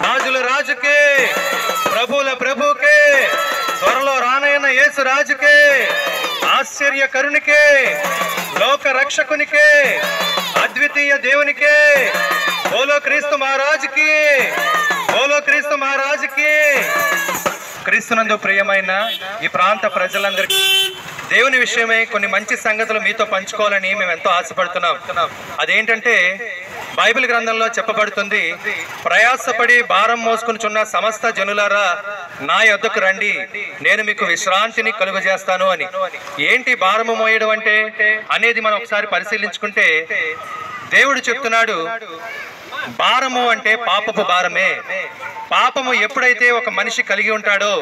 రాజుల రాజుకే, ప్రభుల ప్రభుకే, త్వరలో రానైన యేసు రాజుకే, ఆశ్చర్యకరునికే, లోక రక్షకునికే, అద్వితీయ దేవునికే, బోలో క్రీస్తు మహారాజుకి, బోలో క్రీస్తు మహారాజుకి. క్రీస్తునందు ప్రియమైన ఈ ప్రాంత ప్రజలందరికీ దేవుని విషయమై కొన్ని మంచి సంగతులు మీతో పంచుకోవాలని మేము ఎంతో ఆశపడుతున్నాం. అదేంటంటే బైబిల్ గ్రంథంలో చెప్పబడుతుంది, ప్రయాసపడి భారం మోసుకునిచున్న సమస్త జనులారా నా యొద్దకు రండి, నేను మీకు విశ్రాంతిని కలుగజేస్తాను అని. ఏంటి భారము మోయడం అంటే అనేది మనం ఒకసారి పరిశీలించుకుంటే దేవుడు చెప్తున్నాడు, భారము అంటే పాపపు భారమే. పాపము ఎప్పుడైతే ఒక మనిషి కలిగి ఉంటాడో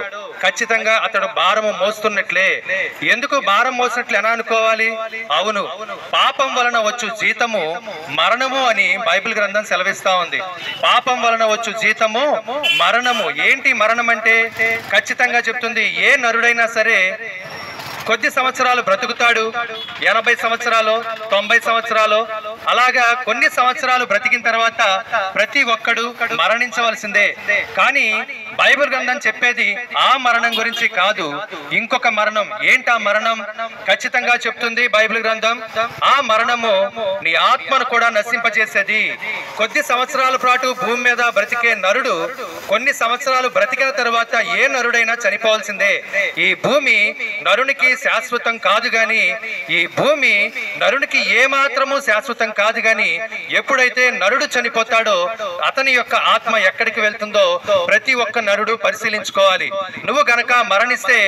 ఖచ్చితంగా అతడు భారము మోస్తున్నట్లే. ఎందుకు భారం మోసినట్లు ఎలా అనుకోవాలి? అవును, పాపం వలన వచ్చు జీతము మరణము అని బైబిల్ గ్రంథం సెలవిస్తా ఉంది. పాపం వలన వచ్చు జీతము మరణము. ఏంటి మరణం అంటే? ఖచ్చితంగా చెప్తుంది, ఏ నరుడైనా సరే కొద్ది సంవత్సరాలు బ్రతుకుతాడు, 80 సంవత్సరాలు 90 సంవత్సరాలు, అలాగా కొన్ని సంవత్సరాలు బ్రతికిన తర్వాత ప్రతి ఒక్కడు మరణించవలసిందే. కానీ బైబిల్ గ్రంథం చెప్పేది ఆ మరణం గురించి కాదు, ఇంకొక మరణం. ఏంటా మరణం? ఖచ్చితంగా చెప్తుంది బైబిల్ గ్రంథం, ఆ మరణము నీ ఆత్మను కూడా నశింపజేసేది. కొద్ది సంవత్సరాల పాటు భూమి మీద బ్రతికే నరుడు కొన్ని సంవత్సరాలు బ్రతికిన తర్వాత ఏ నరుడైనా చనిపోవాల్సిందే. ఈ భూమి నరునికి శాశ్వతం కాదు గాని, ఈ భూమి నరునికి ఏ మాత్రము శాశ్వతం కాదు గాని, ఎప్పుడైతే నరుడు చనిపోతాడో అతని యొక్క ఆత్మ ఎక్కడికి వెళ్తుందో ప్రతి ఒక్క నరుడు పరిశీలించుకోవాలి. నువ్వు గనక మరణిస్తే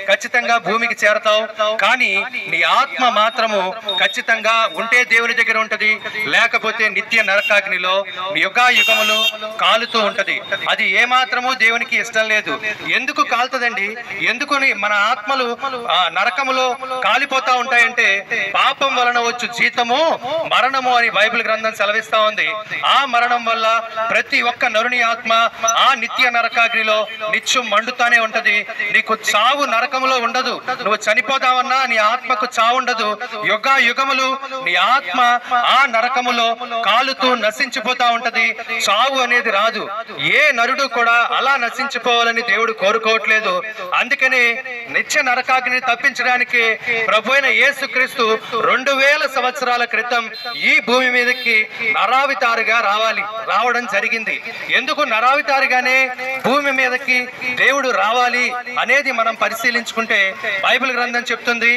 ఖచ్చితంగా భూమికి చేరతావు, కానీ నీ ఆత్మ మాత్రము ఖచ్చితంగా ఉంటే దేవుని దగ్గర ఉంటది, లేకపోతే నిత్య నరకాగ్నిలో యుగాయుగములు కాలుతూ ఉంటది. అది ఏ మాత్రము దేవునికి ఇష్టం లేదు. ఎందుకు కాలుతుందండి? ఎందుకు మన ఆత్మలు నరకములో కాలిపోతా ఉంటాయంటే పాపం వలన వచ్చు జీతము మరణము అని బైబిల్ గ్రంథం సెలవిస్తా ఉంది. ఆ మరణం వల్ల ప్రతి ఒక్క నరుని ఆత్మ ఆ నిత్య నరకాగ్నిలో నిత్యం మండుతానే ఉంటది. నీకు చావు నరకములో ఉండదు. నువ్వు చనిపోదామన్నా నీ ఆత్మకు చావు ఉండదు. యుగములు నీ ఆత్మ ఆ నరకములో కాలుతూ నశించిపోతా ఉంటది. చావు అనేది రాదు. ఏ నరుడు కూడా అలా నశించిపోవాలని దేవుడు కోరుకోవట్లేదు. అందుకనే నిత్య నరకాగ్ని తప్పించడానికి ప్రభు అయిన యేసుక్రీస్తు 2000 సంవత్సరాల క్రితం ఈ భూమి మీదకి నరావితారుగా రావడం జరిగింది. ఎందుకు నరావితారుగానే భూమి మీదకి దేవుడు రావాలి అనేది మనం పరిశీలించుకుంటే బైబిల్ గ్రంథం చెప్తుంది,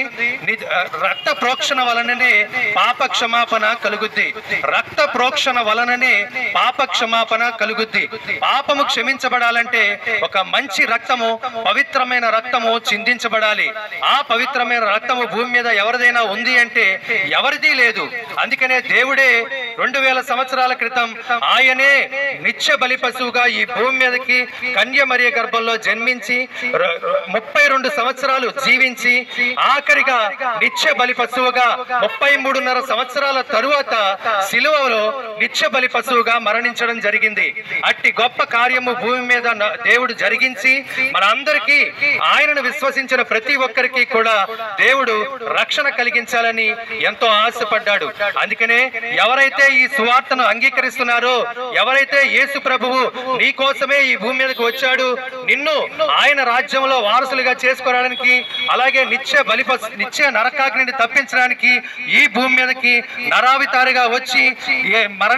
రక్త ప్రోక్షణ వలననే పాప క్షమాపణ కలుగుద్ది. రక్త ప్రోక్షణ వలననే పాప క్షమాపణ కలుగుద్ది. పాపము క్షమించబడాలంటే ఒక మంచి రక్తము, పవిత్రమైన రక్తము చిందించబడాలి. ఆ పవిత్రమైన రక్తము భూమి మీద ఎవరిదైనా ఉంది అంటే ఎవరిది లేదు. అందుకనే దేవుడే 2000 సంవత్సరాల క్రితం ఆయనే నిత్య బలి పశువుగా ఈ భూమి మీదకి కన్య మరియ గర్భంలో జన్మించి 32 సంవత్సరాలు జీవించి ఆఖరిగా నిత్య బలి పశువుగా 33.5 సంవత్సరాల తరువాత సిలువలో నిత్య బలి పశువుగా మరణించడం జరిగింది. అట్టి గొప్ప కార్యము భూమి మీద దేవుడు జరిగించి మనందరికీ ఆయనను విశ్వసించిన ప్రతి ఒక్కరికి కూడా దేవుడు రక్షణ కలిగించాలని ఎంతో ఆశపడ్డాడు. అందుకనే ఎవరైతే ఈ సువార్తను అంగీకరిస్తున్నారో, ఎవరైతే యేసు ప్రభువు నీ కోసమే ఈ భూమి మీదకి వచ్చాడు, నిన్ను ఆయన రాజ్యంలో వారసులుగా చేసుకోవడానికి, అలాగే నిత్య నరకాగ్నిని తప్పించడానికి ఈ భూమి మీదకి నరావితారిగా వచ్చి మరణి